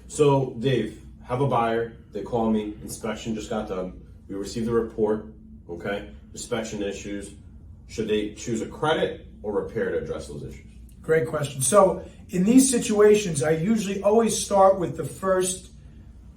So Dave, have a buyer, they call me, inspection just got done, we received the report, okay, inspection issues. Should they choose a credit or repair to address those issues? Great question. So in these situations, I usually always start with the first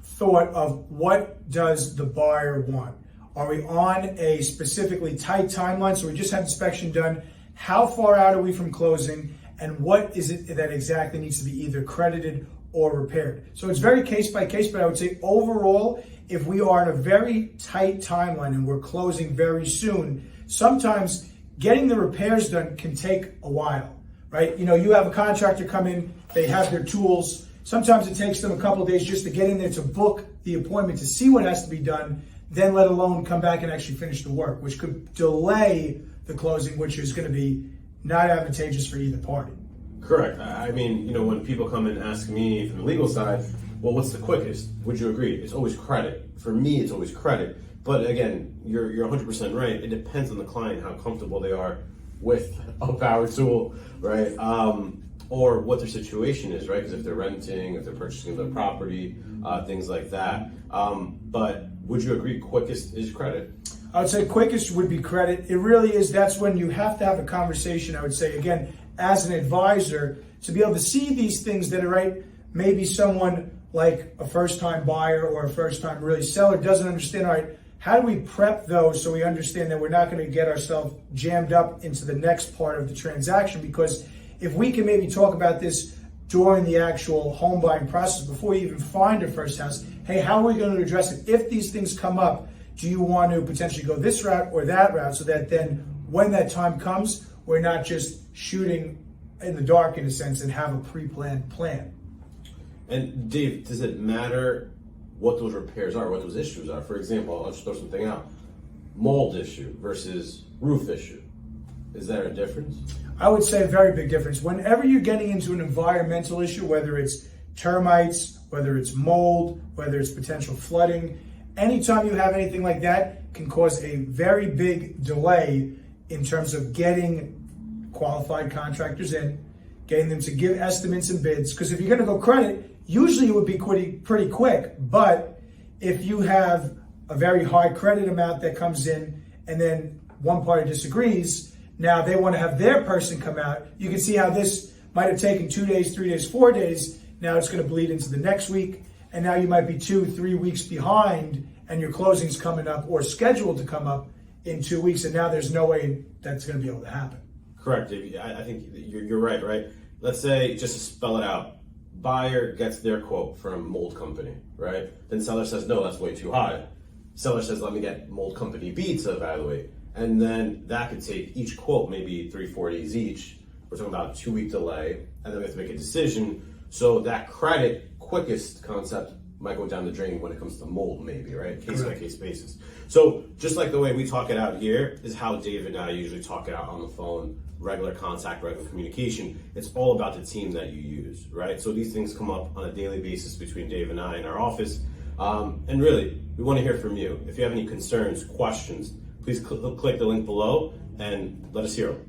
thought of what does the buyer want? Are we on a specifically tight timeline? So we just had inspection done. How far out are we from closing? And what is it that exactly needs to be either credited or repaired? So it's very case by case, but I would say overall, if we are in a very tight timeline and we're closing very soon, sometimes getting the repairs done can take a while, right? You know, you have a contractor come in, they have their tools. Sometimes it takes them a couple of days just to get in there to book the appointment to see what has to be done, then let alone come back and actually finish the work, which could delay the closing, which is going to be not advantageous for either party. Correct. I mean, you know, when people come and ask me from the legal side, well, what's the quickest? Would you agree? It's always credit. For me, it's always credit. But again, you're 100% right. It depends on the client, how comfortable they are with a power tool, right? Or what their situation is, right? Because if they're renting, if they're purchasing their property, things like that. But would you agree quickest is credit? I would say quickest would be credit. It really is. That's when you have to have a conversation, I would say, again, as an advisor, to be able to see these things that are right. Maybe someone like a first-time buyer or a first-time really seller doesn't understand, all right, how do we prep those so we understand that we're not going to get ourselves jammed up into the next part of the transaction? Because if we can maybe talk about this during the actual home buying process, before you even find a first house, hey, how are we going to address it? If these things come up, do you want to potentially go this route or that route, so that then when that time comes, we're not just shooting in the dark in a sense and have a pre-planned plan? And Dave, does it matter what those repairs are, what those issues are? For example, I'll just throw something out. Mold issue versus roof issue. Is there a difference? I would say a very big difference. Whenever you're getting into an environmental issue, whether it's termites, whether it's mold, whether it's potential flooding, anytime you have anything like that can cause a very big delay in terms of getting qualified contractors in, getting them to give estimates and bids. Because if you're going to go credit, usually it would be pretty quick. But if you have a very high credit amount that comes in and then one party disagrees, now they want to have their person come out. You can see how this might have taken 2 days, 3 days, 4 days. Now it's going to bleed into the next week. And now you might be 2-3 weeks behind and your closing's coming up or scheduled to come up in 2 weeks. And now there's no way that's going to be able to happen. Correct, Dave. I think you're right? Let's say, just to spell it out, buyer gets their quote from mold company, right? Then seller says, no, that's way too high. Seller says, let me get mold company B to evaluate. And then that could take each quote maybe 3-4 days each. We're talking about a 2-week delay, and then we have to make a decision. So that credit quickest concept might go down the drain when it comes to mold, maybe, right? Case by case basis. So just like the way we talk it out here is how David and I usually talk it out on the phone, regular contact, regular communication. It's all about the team that you use, right? So these things come up on a daily basis between Dave and I in our office. And really, we want to hear from you. If you have any concerns, questions, please click the link below and let us hear them.